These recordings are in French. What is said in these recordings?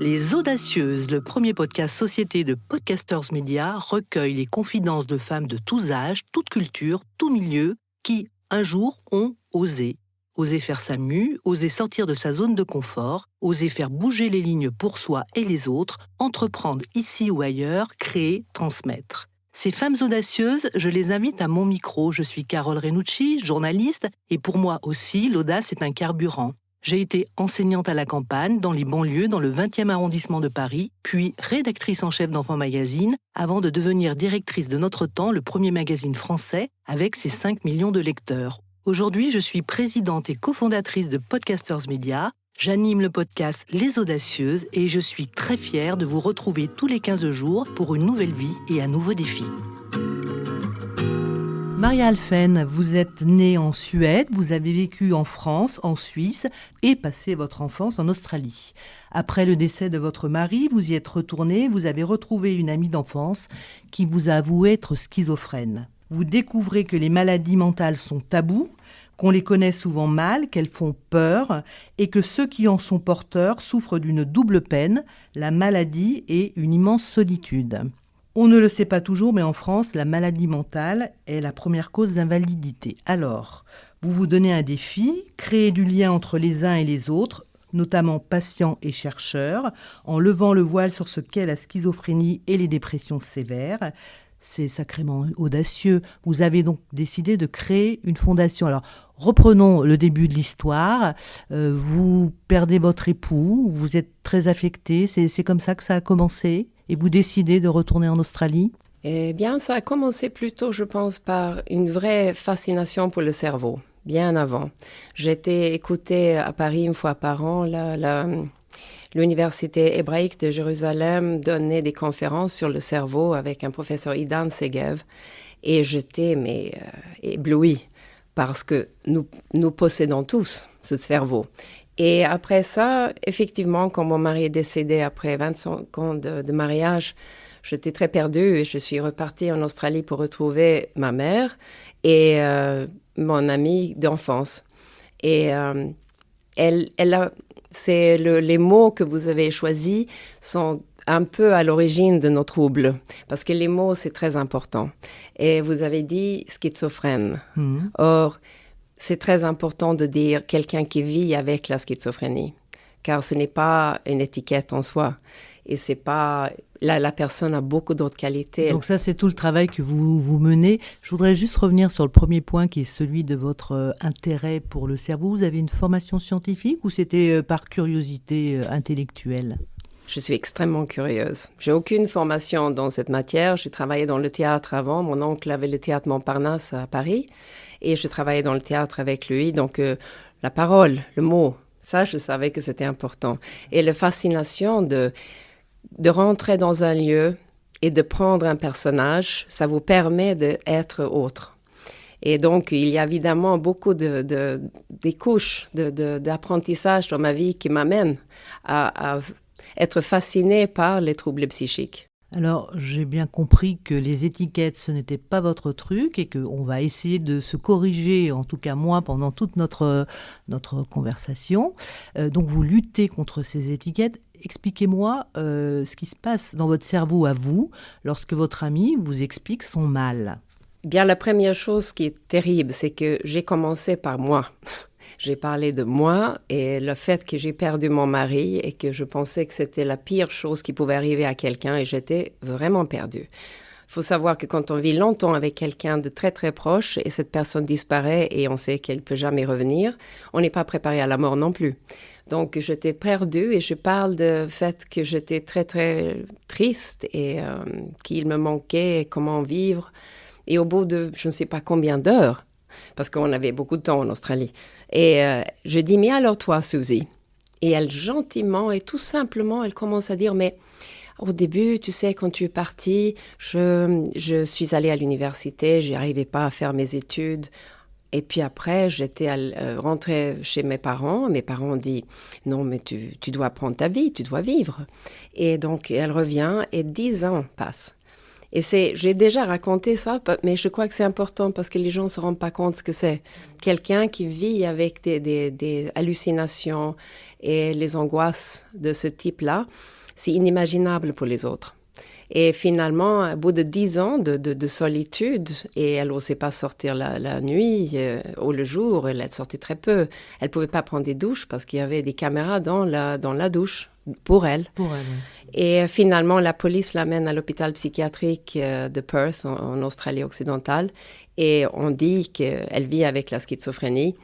Les Audacieuses, le premier podcast société de Podcasters Media, recueille les confidences de femmes de tous âges, toute culture, tout milieu, qui, un jour, ont osé. Osé faire sa mue, osé sortir de sa zone de confort, osé faire bouger les lignes pour soi et les autres, entreprendre ici ou ailleurs, créer, transmettre. Ces femmes audacieuses, je les invite à mon micro. Je suis Carole Renucci, journaliste, et pour moi aussi, l'audace est un carburant. J'ai été enseignante à la campagne, dans les banlieues, dans le 20e arrondissement de Paris, puis rédactrice en chef d'Enfants Magazine, avant de devenir directrice de Notre Temps, le premier magazine français, avec ses 5 millions de lecteurs. Aujourd'hui, je suis présidente et cofondatrice de Podcasters Media. J'anime le podcast Les Audacieuses et je suis très fière de vous retrouver tous les 15 jours pour une nouvelle vie et un nouveau défi. Maria Alphen, vous êtes née en Suède, vous avez vécu en France, en Suisse et passé votre enfance en Australie. Après le décès de votre mari, vous y êtes retournée, vous avez retrouvé une amie d'enfance qui vous a avoué être schizophrène. Vous découvrez que les maladies mentales sont tabous, qu'on les connaît souvent mal, qu'elles font peur et que ceux qui en sont porteurs souffrent d'une double peine, la maladie et une immense solitude. On ne le sait pas toujours, mais en France, la maladie mentale est la première cause d'invalidité. Alors, vous vous donnez un défi, créer du lien entre les uns et les autres, notamment patients et chercheurs, en levant le voile sur ce qu'est la schizophrénie et les dépressions sévères. C'est sacrément audacieux. Vous avez donc décidé de créer une fondation. Alors, reprenons le début de l'histoire. Vous perdez votre époux, vous êtes très affecté. C'est comme ça que ça a commencé. Et vous décidez de retourner en Australie ? Eh bien, ça a commencé plutôt, je pense, par une vraie fascination pour le cerveau, bien avant. J'étais écoutée à Paris une fois par an. L'Université hébraïque de Jérusalem donnait des conférences sur le cerveau avec un professeur Idan Segev. Et j'étais éblouie parce que nous possédons tous ce cerveau. Et après ça, effectivement, quand mon mari est décédé après 25 ans de mariage, j'étais très perdue et je suis repartie en Australie pour retrouver ma mère et mon amie d'enfance. Et les mots que vous avez choisis sont un peu à l'origine de nos troubles, parce que les mots, c'est très important. Et vous avez dit schizophrène. Or, c'est très important de dire quelqu'un qui vit avec la schizophrénie, car ce n'est pas une étiquette en soi. Et c'est pas... La personne a beaucoup d'autres qualités. Donc ça, c'est tout le travail que vous menez. Je voudrais juste revenir sur le premier point qui est celui de votre intérêt pour le cerveau. Vous avez une formation scientifique ou c'était par curiosité intellectuelle ? Je suis extrêmement curieuse. J'ai aucune formation dans cette matière. J'ai travaillé dans le théâtre avant. Mon oncle avait le théâtre Montparnasse à Paris. Et je travaillais dans le théâtre avec lui. Donc, la parole, le mot, ça, je savais que c'était important. Et la fascination de rentrer dans un lieu et de prendre un personnage, ça vous permet d'être autre. Et donc, il y a évidemment beaucoup des couches d'apprentissage dans ma vie qui m'amènent à être fascinée par les troubles psychiques. Alors, j'ai bien compris que les étiquettes, ce n'était pas votre truc et qu'on va essayer de se corriger, en tout cas moi, pendant toute notre conversation. Donc, vous luttez contre ces étiquettes. Expliquez-moi ce qui se passe dans votre cerveau à vous lorsque votre ami vous explique son mal. Bien, la première chose qui est terrible, c'est que j'ai commencé par moi. J'ai parlé de moi et le fait que j'ai perdu mon mari et que je pensais que c'était la pire chose qui pouvait arriver à quelqu'un et j'étais vraiment perdue. Il faut savoir que quand on vit longtemps avec quelqu'un de très très proche et cette personne disparaît et on sait qu'elle ne peut jamais revenir, on n'est pas préparé à la mort non plus. Donc j'étais perdue et je parle du fait que j'étais très très triste et qu'il me manquait comment vivre. Et au bout de je ne sais pas combien d'heures, parce qu'on avait beaucoup de temps en Australie. Et je dis, mais alors toi, Suzy? Et elle, gentiment et tout simplement, elle commence à dire, mais au début, tu sais, quand tu es partie, je suis allée à l'université, je n'arrivais pas à faire mes études. Et puis après, j'étais rentrée chez mes parents. Mes parents ont dit, non, mais tu dois prendre ta vie, tu dois vivre. Et donc, elle revient et 10 ans passent. Et j'ai déjà raconté ça, mais je crois que c'est important parce que les gens ne se rendent pas compte ce que c'est. Quelqu'un qui vit avec des hallucinations et les angoisses de ce type-là, c'est inimaginable pour les autres. Et finalement, au bout de 10 ans de solitude, et elle n'osait pas sortir la nuit ou le jour, elle sortait très peu. Elle ne pouvait pas prendre des douches parce qu'il y avait des caméras dans la douche pour elle. Pour elle, oui. Et finalement, la police l'amène à l'hôpital psychiatrique de Perth, en Australie occidentale, et on dit qu'elle vit avec la schizophrénie.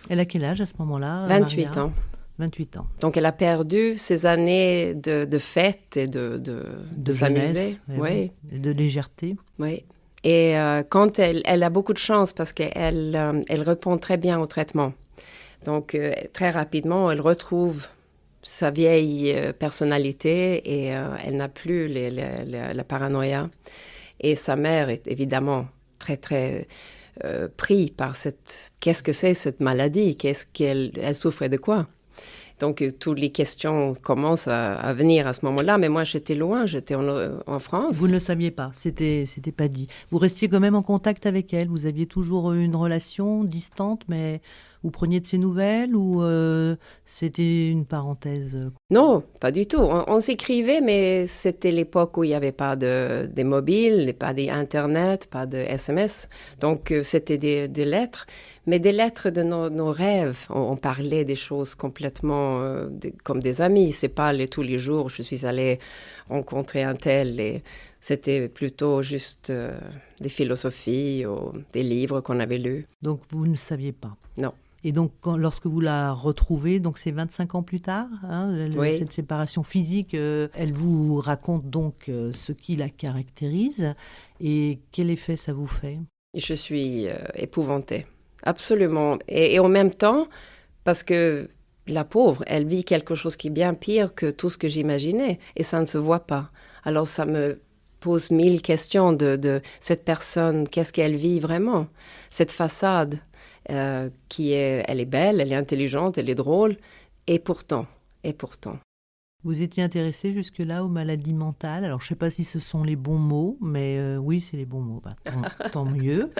Elle a quel âge à ce moment-là, 28 Maria? ans. 28 ans. Donc, elle a perdu ses années de fête et de s'amuser. Jeunesse, Oui. Et de légèreté. Oui. Et quand elle a beaucoup de chance parce qu'elle elle répond très bien au traitement. Donc, très rapidement, elle retrouve sa vieille personnalité et elle n'a plus la paranoïa. Et sa mère est évidemment très, très prise par qu'est-ce que c'est cette maladie? Elle souffrait de quoi? Donc, toutes les questions commencent à venir à ce moment-là. Mais moi, j'étais loin, j'étais en France. Vous ne le saviez pas, c'était pas dit. Vous restiez quand même en contact avec elle. Vous aviez toujours une relation distante, mais vous preniez de ses nouvelles ou c'était une parenthèse? Non, pas du tout. On s'écrivait, mais c'était l'époque où il n'y avait pas des mobiles, pas d'Internet, pas de SMS. Donc, c'était des lettres, mais des lettres de nos rêves. On parlait des choses complètement comme des amis. C'est pas tous les jours, je suis allée rencontrer un tel. Et c'était plutôt juste des philosophies ou des livres qu'on avait lus. Donc, vous ne saviez pas? Non. Et donc, lorsque vous la retrouvez, donc c'est 25 ans plus tard, Oui. cette séparation physique, elle vous raconte donc ce qui la caractérise. Et quel effet ça vous fait? Je suis épouvantée, absolument. Et en même temps, parce que la pauvre, elle vit quelque chose qui est bien pire que tout ce que j'imaginais, et ça ne se voit pas. Alors ça me pose 1000 questions de cette personne, qu'est-ce qu'elle vit vraiment? Cette façade. Elle est belle, elle est intelligente, elle est drôle, et pourtant. Vous étiez intéressé jusque-là aux maladies mentales. Alors, je ne sais pas si ce sont les bons mots, mais oui, c'est les bons mots. Tant mieux.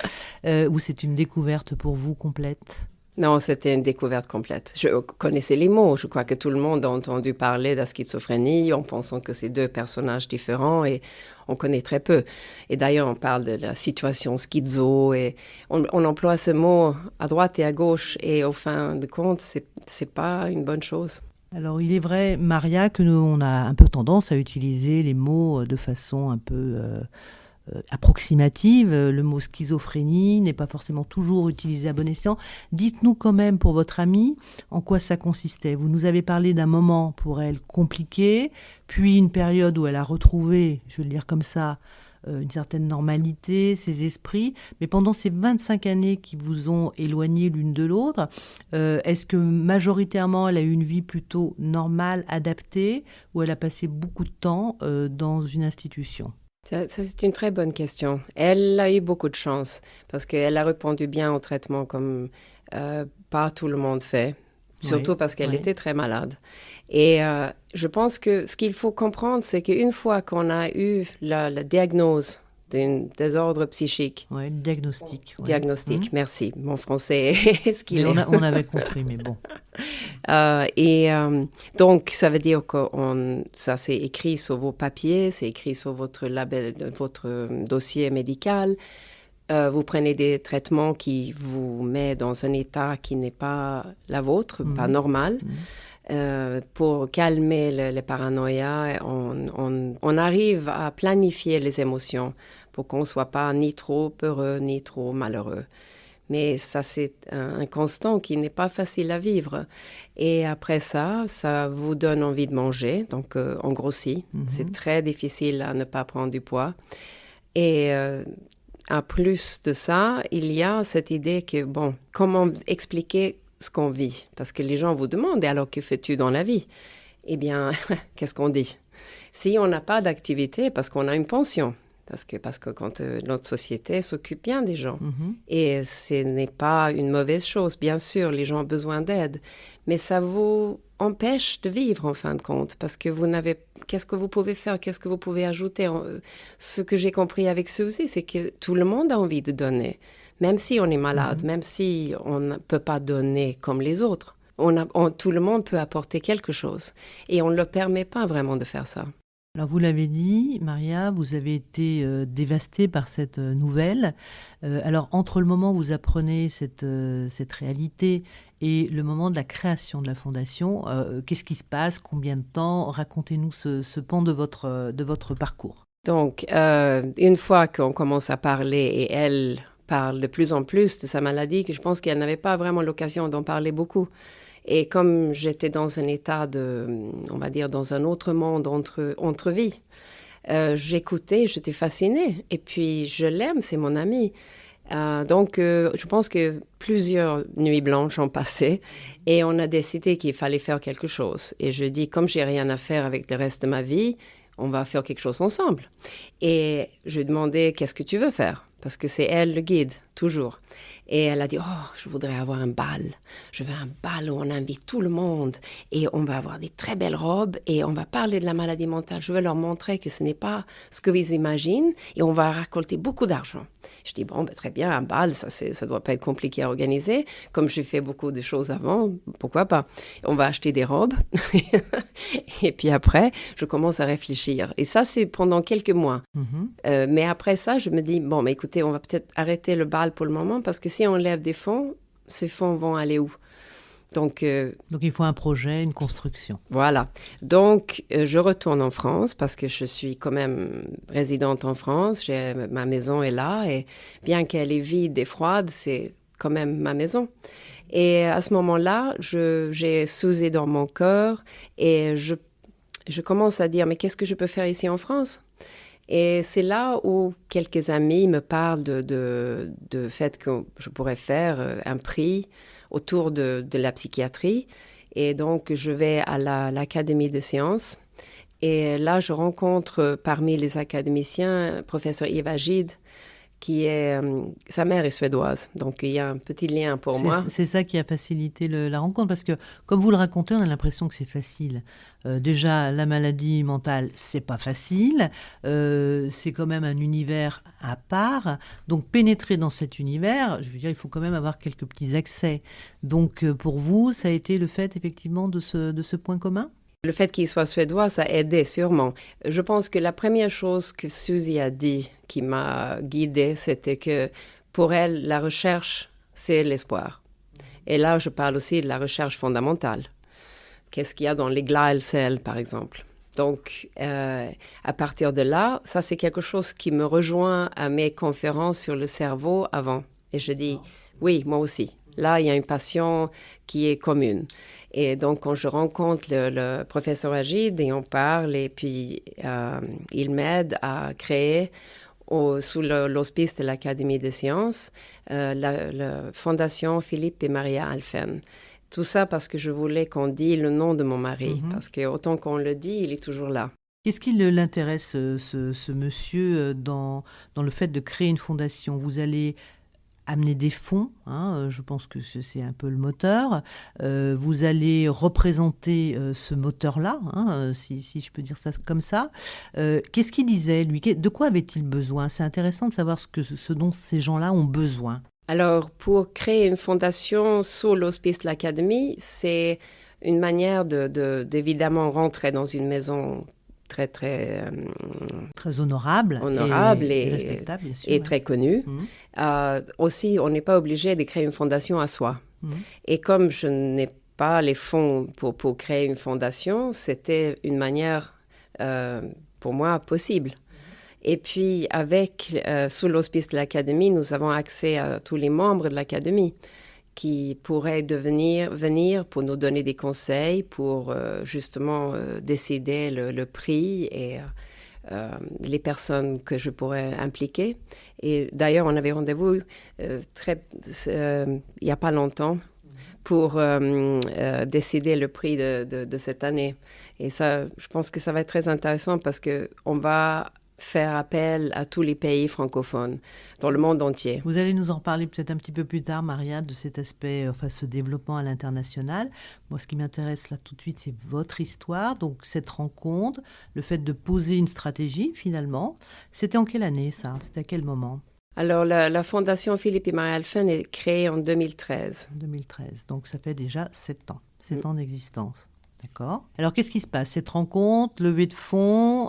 Ou c'est une découverte pour vous complète? Non, c'était une découverte complète. Je connaissais les mots. Je crois que tout le monde a entendu parler de la schizophrénie en pensant que c'est deux personnages différents et on connaît très peu. Et d'ailleurs, on parle de la situation schizo et on emploie ce mot à droite et à gauche et au fin de compte, c'est pas une bonne chose. Alors, il est vrai, Maria, que nous, on a un peu tendance à utiliser les mots de façon un peu approximative. Le mot schizophrénie n'est pas forcément toujours utilisé à bon escient. Dites-nous quand même, pour votre amie, en quoi ça consistait. Vous nous avez parlé d'un moment pour elle compliqué, puis une période où elle a retrouvé, je vais le dire comme ça, une certaine normalité, ses esprits. Mais pendant ces 25 années qui vous ont éloigné l'une de l'autre, est-ce que majoritairement elle a eu une vie plutôt normale, adaptée, ou elle a passé beaucoup de temps dans une institution? Ça, c'est une très bonne question. Elle a eu beaucoup de chance parce qu'elle a répondu bien au traitement comme pas tout le monde fait, surtout parce qu'elle était très malade. Et je pense que ce qu'il faut comprendre, c'est qu'une fois qu'on a eu la diagnose d'un désordre psychique. Oui, le diagnostic. Diagnostic, merci. Mon français est ce qu'il est. On avait compris, mais bon. Donc, ça veut dire que ça c'est écrit sur vos papiers, c'est écrit sur votre label, votre dossier médical. Vous prenez des traitements qui vous mettent dans un état qui n'est pas la vôtre, pas normal. Pour calmer les paranoïas, on arrive à planifier les émotions pour qu'on ne soit pas ni trop heureux ni trop malheureux. Mais ça, c'est un constant qui n'est pas facile à vivre. Et après ça vous donne envie de manger, donc on grossit. C'est très difficile à ne pas prendre du poids. Et en plus de ça, il y a cette idée que, comment expliquer ce qu'on vit? Parce que les gens vous demandent, alors que fais-tu dans la vie? Eh bien, qu'est-ce qu'on dit? Si on n'a pas d'activité, parce qu'on a une pension, parce que quand notre société s'occupe bien des gens, et ce n'est pas une mauvaise chose, bien sûr, les gens ont besoin d'aide, mais ça vous empêche de vivre en fin de compte, parce que vous n'avez... Qu'est-ce que vous pouvez faire? Qu'est-ce que vous pouvez ajouter? Ce que j'ai compris avec Suzy, c'est que tout le monde a envie de donner. Même si on est malade, même si on ne peut pas donner comme les autres, Tout le monde peut apporter quelque chose. Et on ne le permet pas vraiment de faire ça. Alors vous l'avez dit, Maria, vous avez été dévastée par cette nouvelle. Alors entre le moment où vous apprenez cette réalité et le moment de la création de la fondation, qu'est-ce qui se passe? Combien de temps? Racontez-nous ce pan de votre parcours. Donc, une fois qu'on commence à parler et elle parle de plus en plus de sa maladie, que je pense qu'elle n'avait pas vraiment l'occasion d'en parler beaucoup. Et comme j'étais dans un état on va dire, dans un autre monde entre vies, j'écoutais, j'étais fascinée. Et puis, je l'aime, c'est mon ami. Donc, je pense que plusieurs nuits blanches ont passé et on a décidé qu'il fallait faire quelque chose. Et je dis, comme j'ai rien à faire avec le reste de ma vie, on va faire quelque chose ensemble. Et je lui ai demandé, qu'est-ce que tu veux faire? Parce que c'est elle le guide, toujours. Et elle a dit, oh, je voudrais avoir un bal. Je veux un bal où on invite tout le monde et on va avoir des très belles robes et on va parler de la maladie mentale. Je veux leur montrer que ce n'est pas ce que vous imaginez et on va récolter beaucoup d'argent. Je dis, bon, très bien, un bal, ça doit pas être compliqué à organiser. Comme j'ai fait beaucoup de choses avant, pourquoi pas? On va acheter des robes. Et puis après, je commence à réfléchir. Et ça, c'est pendant quelques mois. Mais après ça, je me dis, bon, mais écoutez, on va peut-être arrêter le bal pour le moment parce que si on lève des fonds, ces fonds vont aller où? Donc, il faut un projet, une construction. Voilà. Donc, je retourne en France parce que je suis quand même résidente en France. Ma maison est là et bien qu'elle est vide et froide, c'est quand même ma maison. Et à ce moment-là, j'ai Suzy dans mon cœur et je commence à dire, mais qu'est-ce que je peux faire ici en France? Et c'est là où quelques amis me parlent de fait que je pourrais faire un prix autour de la psychiatrie. Et donc, je vais à l'Académie des sciences. Et là, je rencontre parmi les académiciens professeur Eva Gide, sa mère est suédoise. Donc, il y a un petit lien pour moi. C'est ça qui a facilité la rencontre, parce que, comme vous le racontez, on a l'impression que c'est facile. Déjà, la maladie mentale, c'est pas facile. C'est quand même un univers à part. Donc, pénétrer dans cet univers, je veux dire, il faut quand même avoir quelques petits accès. Donc, pour vous, ça a été le fait, effectivement, de ce point commun? Le fait qu'il soit suédois, ça a aidé sûrement. Je pense que la première chose que Suzy a dit, qui m'a guidée, c'était que pour elle, la recherche, c'est l'espoir. Et là, je parle aussi de la recherche fondamentale. Qu'est-ce qu'il y a dans les glial cells, par exemple? Donc, à partir de là, ça, c'est quelque chose qui me rejoint à mes conférences sur le cerveau avant. Et je dis, oui, moi aussi. Là, il y a une passion qui est commune. Et donc, quand je rencontre le professeur Agide et on parle, et puis il m'aide à créer, sous l'hospice de l'Académie des sciences, la Fondation Philippe et Maria Alphen. Tout ça parce que je voulais qu'on dise le nom de mon mari, parce que autant qu'on le dit, il est toujours là. Qu'est-ce qui l'intéresse, ce monsieur, dans le fait de créer une fondation? Vous allez amener des fonds, je pense que c'est un peu le moteur. Vous allez représenter ce moteur-là, si je peux dire ça comme ça. Qu'est-ce qu'il disait, lui? De quoi avait-il besoin? C'est intéressant de savoir ce dont ces gens-là ont besoin. Alors, pour créer une fondation sous l'hospice de l'Académie, c'est une manière d'évidemment rentrer dans une maison très, très... très honorable et respectable, bien sûr. Et très connue. Aussi, on n'est pas obligé de créer une fondation à soi. Et comme je n'ai pas les fonds pour créer une fondation, c'était une manière, pour moi, possible. Et puis, sous l'hospice de l'Académie, nous avons accès à tous les membres de l'Académie qui pourraient venir pour nous donner des conseils, pour justement décider le prix et les personnes que je pourrais impliquer. Et d'ailleurs, on avait rendez-vous il n'y a pas longtemps pour décider le prix de cette année. Et ça, je pense que ça va être très intéressant parce qu'on va faire appel à tous les pays francophones dans le monde entier. Vous allez nous en reparler peut-être un petit peu plus tard, Maria, de cet aspect, ce développement à l'international. Moi, ce qui m'intéresse là tout de suite, c'est votre histoire. Donc, cette rencontre, le fait de poser une stratégie, finalement. C'était en quelle année, ça? C'était à quel moment? Alors, la Fondation Philippe et Marie Alphen est créée en 2013. 2013, donc ça fait déjà 7 ans, 7 ans d'existence. D'accord. Alors, qu'est-ce qui se passe? Cette rencontre, levée de fonds,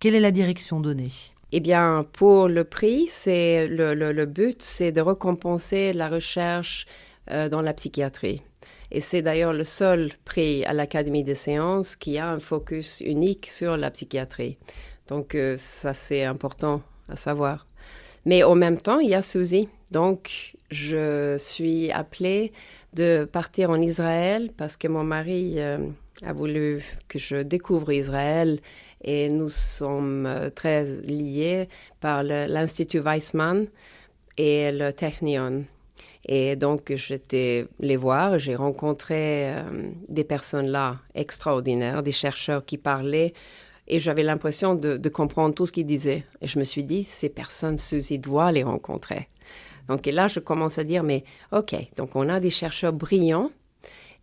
quelle est la direction donnée? Eh bien, pour le prix, c'est le but, c'est de récompenser la recherche dans la psychiatrie. Et c'est d'ailleurs le seul prix à l'Académie des sciences qui a un focus unique sur la psychiatrie. Donc, ça, c'est important à savoir. Mais en même temps, il y a Suzy. Donc, je suis appelée de partir en Israël parce que mon mari a voulu que je découvre Israël et nous sommes très liés par l'Institut Weizmann et le Technion. Et donc, j'étais les voir, j'ai rencontré des personnes là extraordinaires, des chercheurs qui parlaient et j'avais l'impression de comprendre tout ce qu'ils disaient. Et je me suis dit, ces personnes, Suzy doit les rencontrer. Donc, et là, je commence à dire, mais OK, donc on a des chercheurs brillants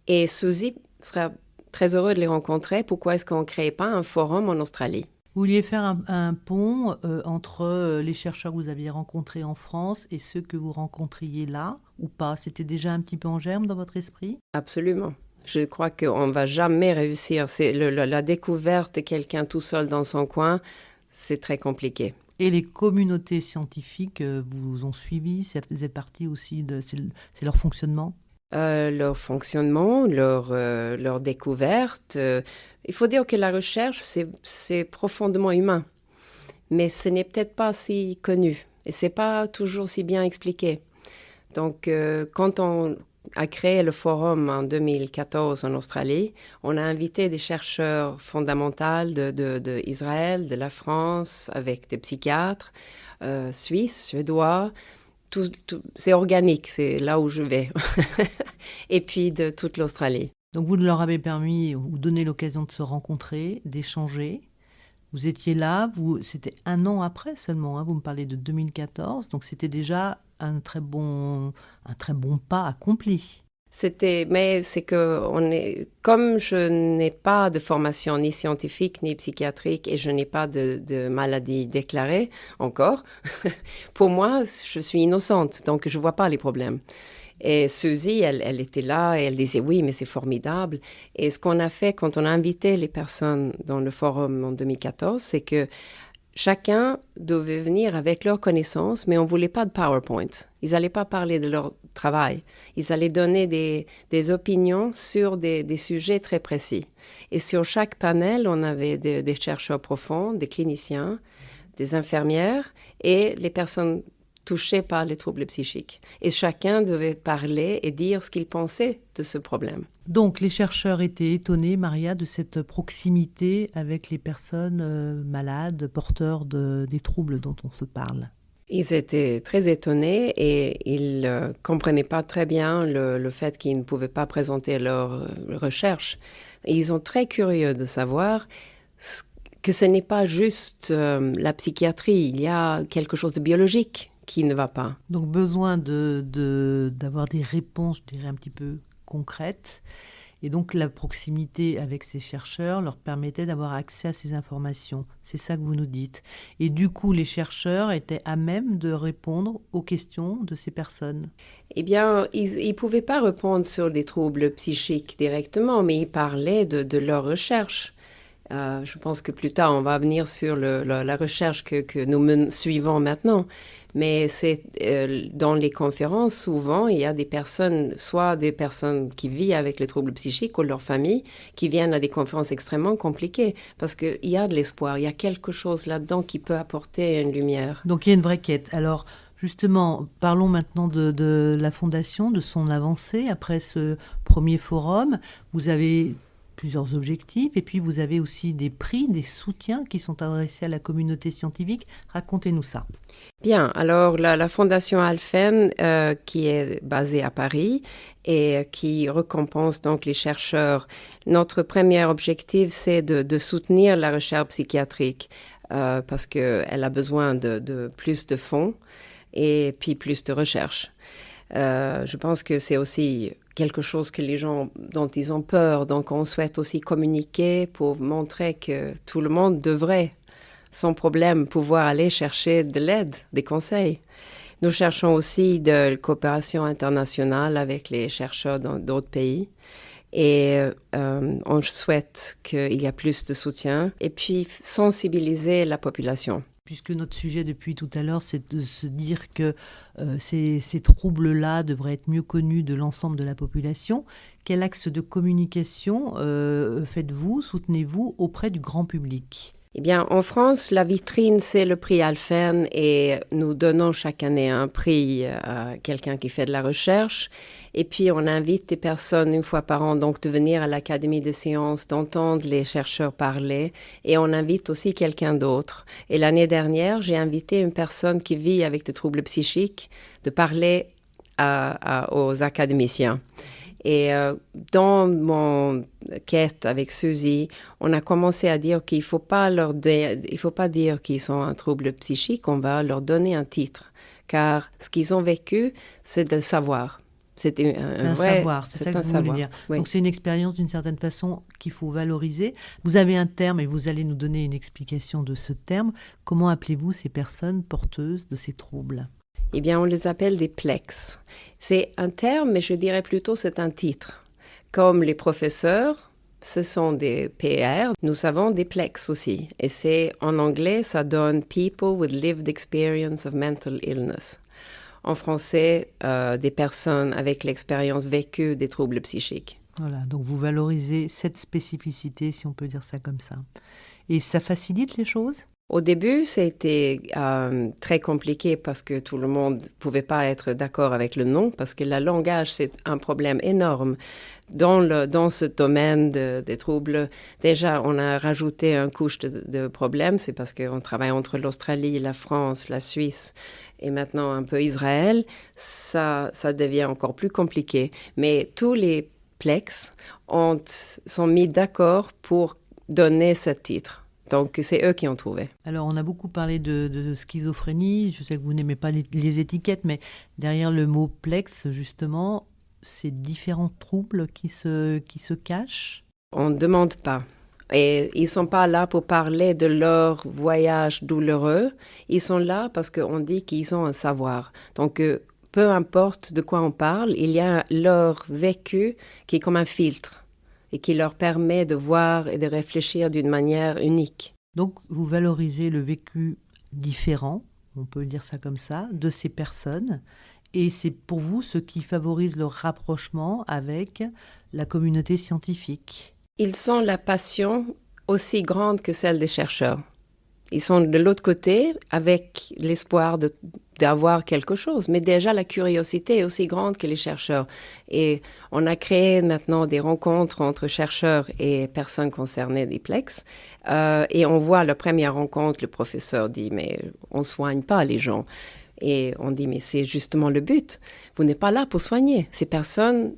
et Suzy sera très heureux de les rencontrer. Pourquoi est-ce qu'on ne crée pas un forum en Australie? Vous vouliez faire un pont entre les chercheurs que vous aviez rencontrés en France et ceux que vous rencontriez là, ou pas? C'était déjà un petit peu en germe dans votre esprit? Absolument. Je crois qu'on ne va jamais réussir. C'est la découverte de quelqu'un tout seul dans son coin, c'est très compliqué. Et les communautés scientifiques vous ont suivi? Ça faisait partie aussi c'est leur fonctionnement? Leur fonctionnement, leur découverte. Il faut dire que la recherche, c'est profondément humain. Mais ce n'est peut-être pas si connu. Et ce n'est pas toujours si bien expliqué. Donc, quand on a créé le forum en 2014 en Australie, on a invité des chercheurs fondamentaux d'Israël, de la France, avec des psychiatres suisses, suédois. Tout, c'est organique, c'est là où je vais. Et puis de toute l'Australie. Donc vous leur avez permis, ou donné l'occasion de se rencontrer, d'échanger. Vous étiez là, c'était 1 an après seulement, hein, vous me parlez de 2014, donc c'était déjà un très bon pas accompli. Mais c'est que comme je n'ai pas de formation ni scientifique ni psychiatrique et je n'ai pas de maladie déclarée encore, pour moi, je suis innocente, donc je ne vois pas les problèmes. Et Suzy, elle était là et elle disait oui, mais c'est formidable. Et ce qu'on a fait quand on a invité les personnes dans le forum en 2014, c'est que chacun devait venir avec leurs connaissances, mais on ne voulait pas de PowerPoint. Ils n'allaient pas parler de leur travail. Ils allaient donner des opinions sur des sujets très précis. Et sur chaque panel, on avait des chercheurs profonds, des cliniciens, des infirmières et les personnes touchées par les troubles psychiques. Et chacun devait parler et dire ce qu'il pensait de ce problème. Donc les chercheurs étaient étonnés, Maria, de cette proximité avec les personnes malades, porteurs des troubles dont on se parle. Ils étaient très étonnés et ils ne comprenaient pas très bien le fait qu'ils ne pouvaient pas présenter leurs recherches. Et ils sont très curieux de savoir que ce n'est pas juste la psychiatrie, il y a quelque chose de biologique qui ne va pas. Donc besoin d'avoir des réponses, je dirais, un petit peu concrètes. Et donc la proximité avec ces chercheurs leur permettait d'avoir accès à ces informations. C'est ça que vous nous dites. Et du coup, les chercheurs étaient à même de répondre aux questions de ces personnes. Eh bien, ils ne pouvaient pas répondre sur des troubles psychiques directement, mais ils parlaient de leur recherche. Je pense que plus tard, on va venir sur la recherche que nous suivons maintenant. Mais c'est dans les conférences, souvent, il y a des personnes, soit des personnes qui vivent avec les troubles psychiques ou leur famille, qui viennent à des conférences extrêmement compliquées parce qu'il y a de l'espoir, il y a quelque chose là-dedans qui peut apporter une lumière. Donc il y a une vraie quête. Alors justement, parlons maintenant de la Fondation, de son avancée après ce premier forum. Vous avez plusieurs objectifs et puis vous avez aussi des prix, des soutiens qui sont adressés à la communauté scientifique. Racontez-nous ça. Bien, alors la Fondation Alphen, qui est basée à Paris et qui récompense donc les chercheurs, notre premier objectif, c'est de soutenir la recherche psychiatrique parce qu'elle a besoin de plus de fonds et puis plus de recherche. Je pense que c'est aussi quelque chose que les gens dont ils ont peur. Donc, on souhaite aussi communiquer pour montrer que tout le monde devrait sans problème pouvoir aller chercher de l'aide, des conseils. Nous cherchons aussi de la coopération internationale avec les chercheurs dans d'autres pays. Et on souhaite qu'il y ait plus de soutien et puis sensibiliser la population. Puisque notre sujet depuis tout à l'heure, c'est de se dire que ces troubles-là devraient être mieux connus de l'ensemble de la population, quel axe de communication faites-vous, soutenez-vous auprès du grand public ? Eh bien, en France, la vitrine, c'est le prix Alphen et nous donnons chaque année un prix à quelqu'un qui fait de la recherche. Et puis, on invite des personnes une fois par an donc de venir à l'Académie des sciences, d'entendre les chercheurs parler. Et on invite aussi quelqu'un d'autre. Et l'année dernière, j'ai invité une personne qui vit avec des troubles psychiques de parler aux académiciens. Et dans mon quête avec Suzy, on a commencé à dire qu'il ne faut pas dire qu'ils sont un trouble psychique, on va leur donner un titre. Car ce qu'ils ont vécu, c'est de savoir. C'est un savoir, c'est ça que vous voulez dire. Oui. Donc c'est une expérience d'une certaine façon qu'il faut valoriser. Vous avez un terme et vous allez nous donner une explication de ce terme. Comment appelez-vous ces personnes porteuses de ces troubles ? Eh bien, on les appelle des plex. C'est un terme, mais je dirais plutôt c'est un titre. Comme les professeurs, ce sont des PR, nous avons des plex aussi. Et c'est, en anglais, ça donne « People with lived experience of mental illness ». En français, des personnes avec l'expérience vécue des troubles psychiques. Voilà, donc vous valorisez cette spécificité, si on peut dire ça comme ça. Et ça facilite les choses ? Au début, c'était très compliqué parce que tout le monde ne pouvait pas être d'accord avec le nom, parce que le langage, c'est un problème énorme. Dans ce domaine des troubles, déjà, on a rajouté une couche de problèmes. C'est parce qu'on travaille entre l'Australie, la France, la Suisse et maintenant un peu Israël. Ça devient encore plus compliqué. Mais tous les plex sont mis d'accord pour donner ce titre. Donc, c'est eux qui ont trouvé. Alors, on a beaucoup parlé de schizophrénie. Je sais que vous n'aimez pas les étiquettes, mais derrière le mot plex, justement, c'est différents troubles qui se cachent. On ne demande pas. Et ils ne sont pas là pour parler de leur voyage douloureux. Ils sont là parce qu'on dit qu'ils ont un savoir. Donc, peu importe de quoi on parle, il y a leur vécu qui est comme un filtre et qui leur permet de voir et de réfléchir d'une manière unique. Donc, vous valorisez le vécu différent, on peut dire ça comme ça, de ces personnes, et c'est pour vous ce qui favorise le rapprochement avec la communauté scientifique. Ils ont la passion aussi grande que celle des chercheurs. Ils sont de l'autre côté avec l'espoir d'avoir quelque chose. Mais déjà, la curiosité est aussi grande que les chercheurs. Et on a créé maintenant des rencontres entre chercheurs et personnes concernées des plex. Et on voit la première rencontre, le professeur dit « mais on ne soigne pas les gens ». Et on dit « mais c'est justement le but. Vous n'êtes pas là pour soigner. Ces personnes...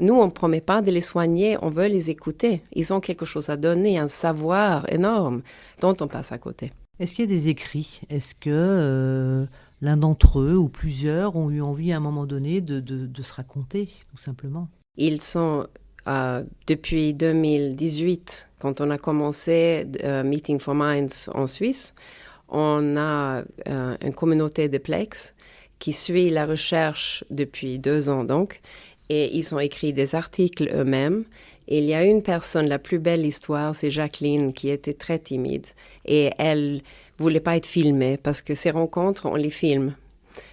Nous, on ne promet pas de les soigner, on veut les écouter. Ils ont quelque chose à donner, un savoir énorme dont on passe à côté. Est-ce qu'il y a des écrits ? Est-ce que l'un d'entre eux ou plusieurs ont eu envie à un moment donné de se raconter, tout simplement ? Ils sont, depuis 2018, quand on a commencé Meeting for Minds en Suisse, on a une communauté de plex qui suit la recherche depuis 2 ans donc. Et ils ont écrit des articles eux-mêmes. Et il y a une personne, la plus belle histoire, c'est Jacqueline, qui était très timide. Et elle voulait pas être filmée parce que ces rencontres, on les filme.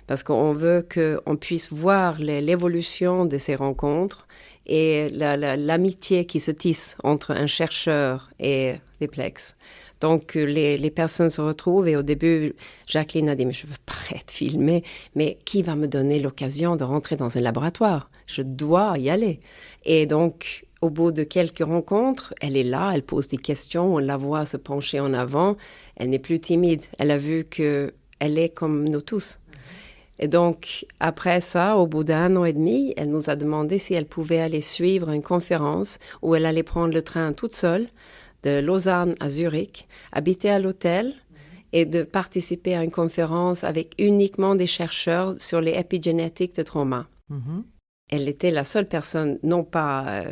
Parce qu'on veut qu'on puisse voir l'évolution de ces rencontres et l'amitié qui se tisse entre un chercheur et les plex. Donc, les personnes se retrouvent et au début, Jacqueline a dit « mais je ne veux pas être filmée, mais qui va me donner l'occasion de rentrer dans un laboratoire ? Je dois y aller. » Et donc, au bout de quelques rencontres, elle est là, elle pose des questions, on la voit se pencher en avant, elle n'est plus timide. Elle a vu qu'elle est comme nous tous. Et donc, après ça, au bout d'1 an et demi, elle nous a demandé si elle pouvait aller suivre une conférence où elle allait prendre le train toute seule, de Lausanne à Zurich, habiter à l'hôtel et de participer à une conférence avec uniquement des chercheurs sur les épigénétiques de trauma. elle était la seule personne, non pas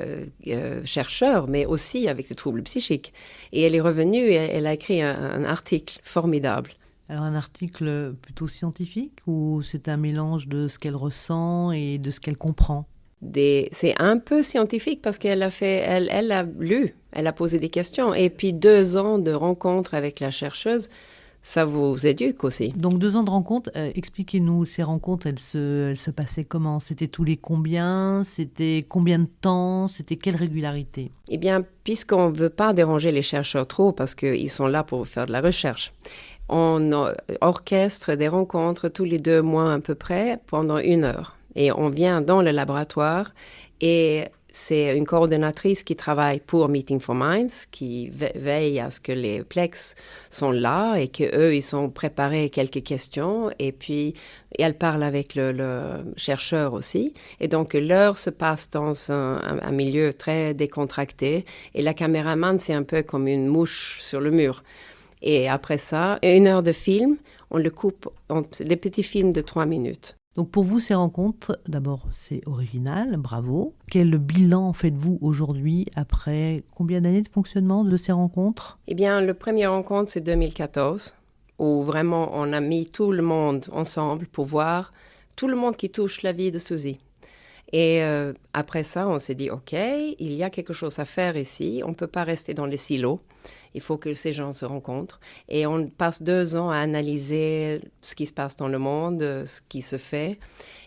chercheur, mais aussi avec des troubles psychiques. Et elle est revenue et elle a écrit un article formidable. Alors un article plutôt scientifique ou c'est un mélange de ce qu'elle ressent et de ce qu'elle comprend? C'est un peu scientifique parce qu'elle a fait, elle a lu, elle a posé des questions. Et puis 2 ans de rencontre avec la chercheuse, ça vous éduque aussi. Donc 2 ans de rencontre, expliquez-nous, ces rencontres, elles se passaient comment? C'était tous les combien? C'était combien de temps? C'était quelle régularité? Eh bien, puisqu'on ne veut pas déranger les chercheurs trop parce qu'ils sont là pour faire de la recherche, on orchestre des rencontres tous les 2 mois à peu près pendant 1 heure. Et on vient dans le laboratoire et c'est une coordonnatrice qui travaille pour Meeting for Minds, qui veille à ce que les Plex sont là et qu'eux, ils sont préparés quelques questions. Et puis, elle parle avec le chercheur aussi. Et donc, l'heure se passe dans un milieu très décontracté. Et la caméraman, c'est un peu comme une mouche sur le mur. Et après ça, 1 heure de film, on le coupe en des petits films de 3 minutes. Donc pour vous, ces rencontres, d'abord, c'est original, bravo. Quel bilan faites-vous aujourd'hui après combien d'années de fonctionnement de ces rencontres? Eh bien, le premier rencontre, c'est 2014, où vraiment on a mis tout le monde ensemble pour voir tout le monde qui touche la vie de Suzy. Et après ça, on s'est dit, OK, il y a quelque chose à faire ici. On ne peut pas rester dans les silos. Il faut que ces gens se rencontrent. Et on passe 2 ans à analyser ce qui se passe dans le monde, ce qui se fait.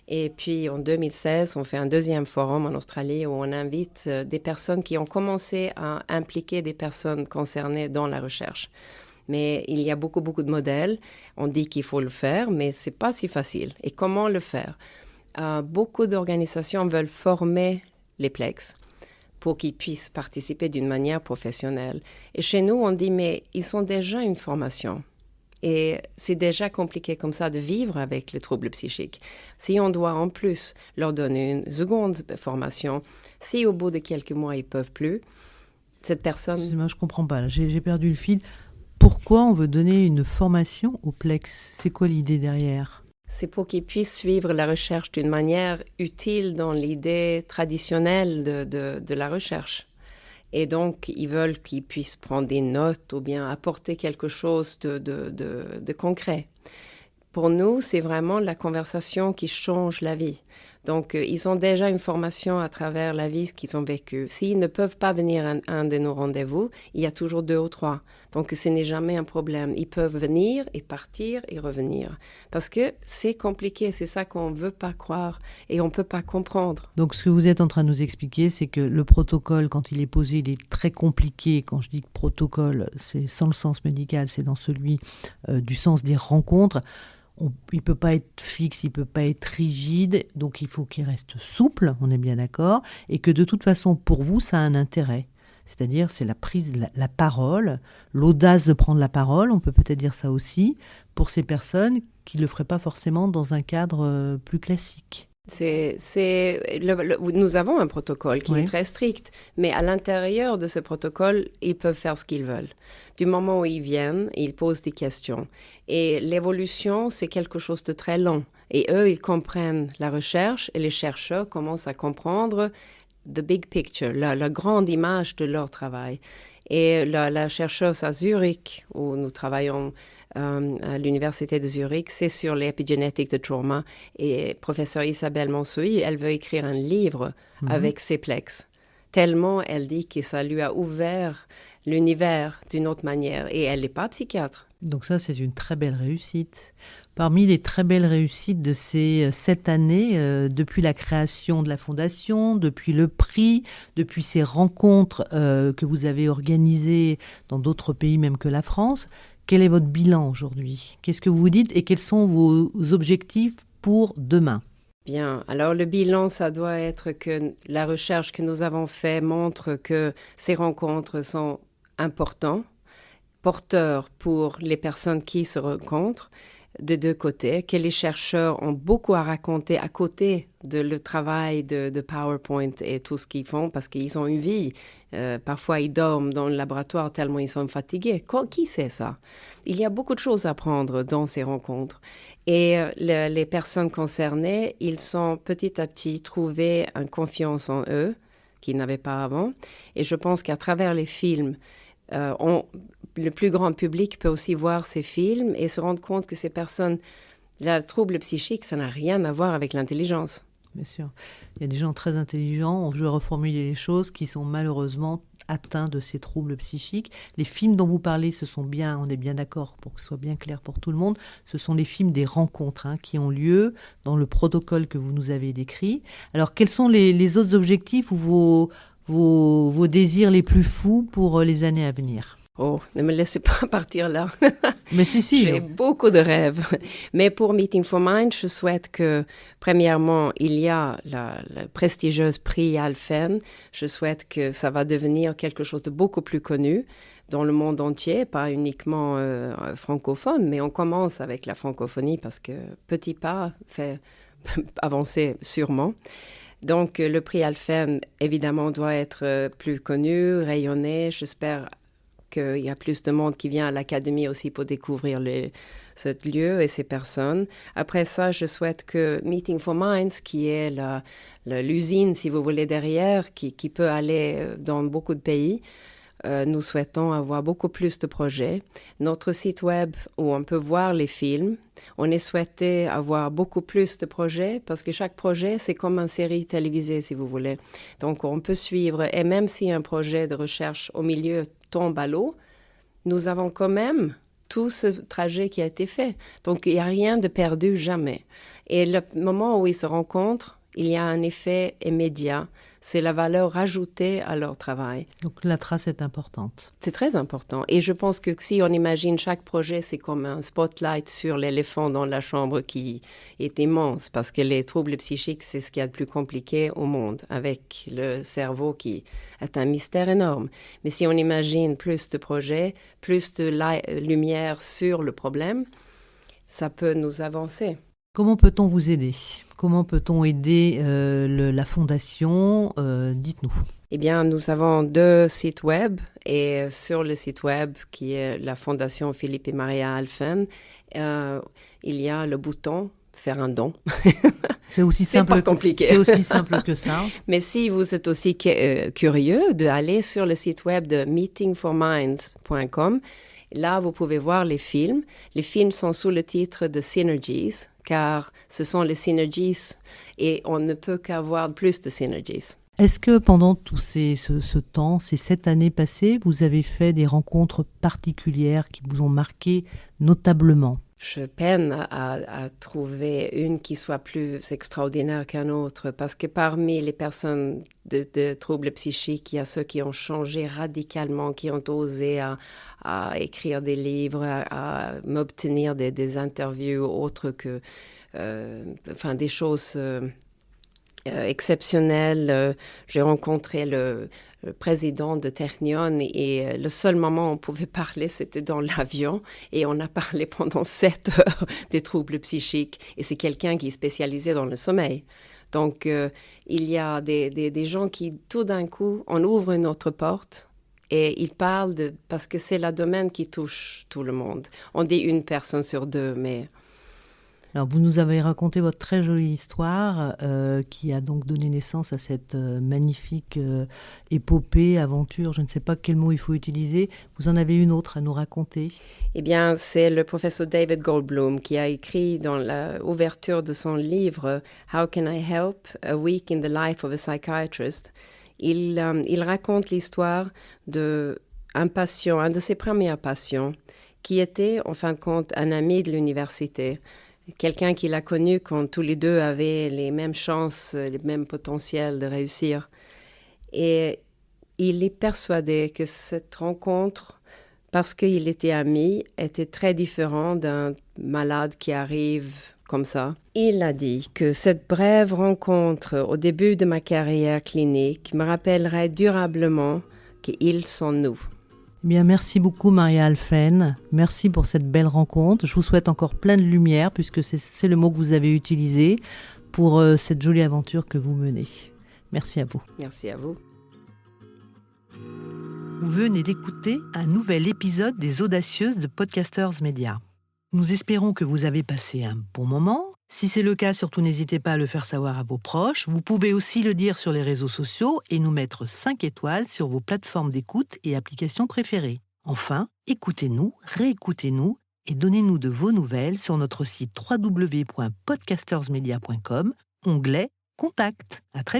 Et puis, en 2016, on fait un deuxième forum en Australie où on invite des personnes qui ont commencé à impliquer des personnes concernées dans la recherche. Mais il y a beaucoup, beaucoup de modèles. On dit qu'il faut le faire, mais ce n'est pas si facile. Et comment le faire? Beaucoup d'organisations veulent former les Plex pour qu'ils puissent participer d'une manière professionnelle. Et chez nous, on dit, mais ils ont déjà une formation. Et c'est déjà compliqué comme ça de vivre avec les troubles psychiques. Si on doit en plus leur donner une seconde formation, si au bout de quelques mois, ils ne peuvent plus, cette personne... Moi, je ne comprends pas, j'ai perdu le fil. Pourquoi on veut donner une formation au Plex? C'est quoi l'idée derrière? C'est pour qu'ils puissent suivre la recherche d'une manière utile dans l'idée traditionnelle de la recherche. Et donc, ils veulent qu'ils puissent prendre des notes ou bien apporter quelque chose de concret. Pour nous, c'est vraiment la conversation qui change la vie. Donc, ils ont déjà une formation à travers la vie, ce qu'ils ont vécu. S'ils ne peuvent pas venir à un de nos rendez-vous, il y a toujours 2 ou 3. Donc, ce n'est jamais un problème. Ils peuvent venir et partir et revenir. Parce que c'est compliqué, c'est ça qu'on ne veut pas croire et on ne peut pas comprendre. Donc, ce que vous êtes en train de nous expliquer, c'est que le protocole, quand il est posé, il est très compliqué. Quand je dis protocole, c'est sans le sens médical, c'est dans celui du sens des rencontres. Il ne peut pas être fixe, il ne peut pas être rigide, donc il faut qu'il reste souple, on est bien d'accord, et que de toute façon, pour vous, ça a un intérêt. C'est-à-dire, c'est la prise, la parole, l'audace de prendre la parole, on peut peut-être dire ça aussi, pour ces personnes qui ne le feraient pas forcément dans un cadre plus classique. Nous avons un protocole qui est très strict, mais à l'intérieur de ce protocole, ils peuvent faire ce qu'ils veulent. Du moment où ils viennent, ils posent des questions. Et l'évolution, c'est quelque chose de très long. Et eux, ils comprennent la recherche et les chercheurs commencent à comprendre the big picture, la grande image de leur travail. Et la chercheuse à Zurich, où nous travaillons à l'université de Zurich, c'est sur l'épigénétique de trauma. Et professeure Isabelle Monsoui, elle veut écrire un livre avec ses Plex. Tellement elle dit que ça lui a ouvert l'univers d'une autre manière. Et elle n'est pas psychiatre. Donc ça, c'est une très belle réussite. Parmi les très belles réussites de ces 7 années, depuis la création de la Fondation, depuis le prix, depuis ces rencontres que vous avez organisées dans d'autres pays même que la France, quel est votre bilan aujourd'hui? Qu'est-ce que vous vous dites et quels sont vos objectifs pour demain? Bien, alors le bilan, ça doit être que la recherche que nous avons faite montre que ces rencontres sont importantes, porteurs pour les personnes qui se rencontrent. de deux côtés, que les chercheurs ont beaucoup à raconter à côté de le travail de PowerPoint et tout ce qu'ils font, parce qu'ils ont une vie. Parfois, ils dorment dans le laboratoire tellement ils sont fatigués. Qui sait ça? Il y a beaucoup de choses à apprendre dans ces rencontres. Et les personnes concernées, ils sont petit à petit trouvé une confiance en eux qu'ils n'avaient pas avant. Et je pense qu'à travers les films, le plus grand public peut aussi voir ces films et se rendre compte que ces personnes, le trouble psychique, ça n'a rien à voir avec l'intelligence. Bien sûr. Il y a des gens très intelligents, je vais reformuler les choses, qui sont malheureusement atteints de ces troubles psychiques. Les films dont vous parlez, ce sont bien, on est bien d'accord pour que ce soit bien clair pour tout le monde, ce sont les films des rencontres qui ont lieu dans le protocole que vous nous avez décrit. Alors, quels sont les autres objectifs ou vos désirs les plus fous pour les années à venir ? Oh, ne me laissez pas partir là. Mais si. J'ai beaucoup de rêves. Mais pour Meeting for Mind, je souhaite que, premièrement, il y a la prestigieuse prix Alphen. Je souhaite que ça va devenir quelque chose de beaucoup plus connu dans le monde entier, pas uniquement francophone, mais on commence avec la francophonie parce que petit pas fait avancer sûrement. Donc, le prix Alphen, évidemment, doit être plus connu, rayonné. J'espère qu'il y a plus de monde qui vient à l'académie aussi pour découvrir ce lieu et ces personnes. Après ça, je souhaite que Meeting for Minds, qui est l'usine, si vous voulez, derrière, qui peut aller dans beaucoup de pays, nous souhaitons avoir beaucoup plus de projets. Notre site web où on peut voir les films, on est souhaité avoir beaucoup plus de projets parce que chaque projet, c'est comme une série télévisée, si vous voulez. Donc, on peut suivre, et même si un projet de recherche au milieu tombe à l'eau, nous avons quand même tout ce trajet qui a été fait. Donc, il n'y a rien de perdu, jamais. Et le moment où ils se rencontrent, il y a un effet immédiat. C'est la valeur rajoutée à leur travail. Donc la trace est importante. C'est très important. Et je pense que si on imagine chaque projet, c'est comme un spotlight sur l'éléphant dans la chambre qui est immense, parce que les troubles psychiques, c'est ce qu'il y a de plus compliqué au monde, avec le cerveau qui est un mystère énorme. Mais si on imagine plus de projets, plus de lumière sur le problème, ça peut nous avancer. Comment peut-on vous aider ? Comment peut-on aider la fondation ? Dites-nous. Eh bien, nous avons 2 sites web et sur le site web qui est la Fondation Philippe et Maria Alphen, il y a le bouton « Faire un don ». C'est aussi simple. C'est pas compliqué. C'est aussi simple que ça. Mais si vous êtes aussi curieux d'aller sur le site web de meetingforminds.com, là, vous pouvez voir les films. Les films sont sous le titre de Synergies, car ce sont les synergies et on ne peut qu'avoir plus de synergies. Est-ce que pendant tout ce temps, ces 7 années passées, vous avez fait des rencontres particulières qui vous ont marqué notablement ? Je peine à trouver une qui soit plus extraordinaire qu'un autre, parce que parmi les personnes de troubles psychiques, il y a ceux qui ont changé radicalement, qui ont osé à écrire des livres, à m'obtenir des interviews autres que, des choses exceptionnelles. J'ai rencontré le président de Technion et le seul moment où on pouvait parler, c'était dans l'avion et on a parlé pendant 7 heures des troubles psychiques et c'est quelqu'un qui est spécialisé dans le sommeil. Donc, il y a des gens qui, tout d'un coup, on ouvre une autre porte et ils parlent parce que c'est le domaine qui touche tout le monde. On dit 1 personne sur 2, mais... Alors, vous nous avez raconté votre très jolie histoire qui a donc donné naissance à cette magnifique épopée, aventure, je ne sais pas quel mot il faut utiliser. Vous en avez une autre à nous raconter ? Eh bien, c'est le professeur David Goldblum qui a écrit dans l'ouverture de son livre « How can I help? A week in the life of a psychiatrist ». Il raconte l'histoire d'un patient, un de ses premiers patients, qui était, en fin de compte, un ami de l'université. Quelqu'un qu'il a connu quand tous les deux avaient les mêmes chances, les mêmes potentiels de réussir. Et il est persuadé que cette rencontre, parce qu'il était ami, était très différent d'un malade qui arrive comme ça. Il a dit que cette brève rencontre au début de ma carrière clinique me rappellerait durablement qu'ils sont nous. Bien, merci beaucoup Maria Alphen. Merci pour cette belle rencontre. Je vous souhaite encore plein de lumière, puisque c'est le mot que vous avez utilisé, pour cette jolie aventure que vous menez. Merci à vous. Merci à vous. Vous venez d'écouter un nouvel épisode des Audacieuses de Podcasters Media. Nous espérons que vous avez passé un bon moment. Si c'est le cas, surtout n'hésitez pas à le faire savoir à vos proches. Vous pouvez aussi le dire sur les réseaux sociaux et nous mettre 5 étoiles sur vos plateformes d'écoute et applications préférées. Enfin, écoutez-nous, réécoutez-nous et donnez-nous de vos nouvelles sur notre site www.podcastersmedia.com, onglet Contact. À très vite.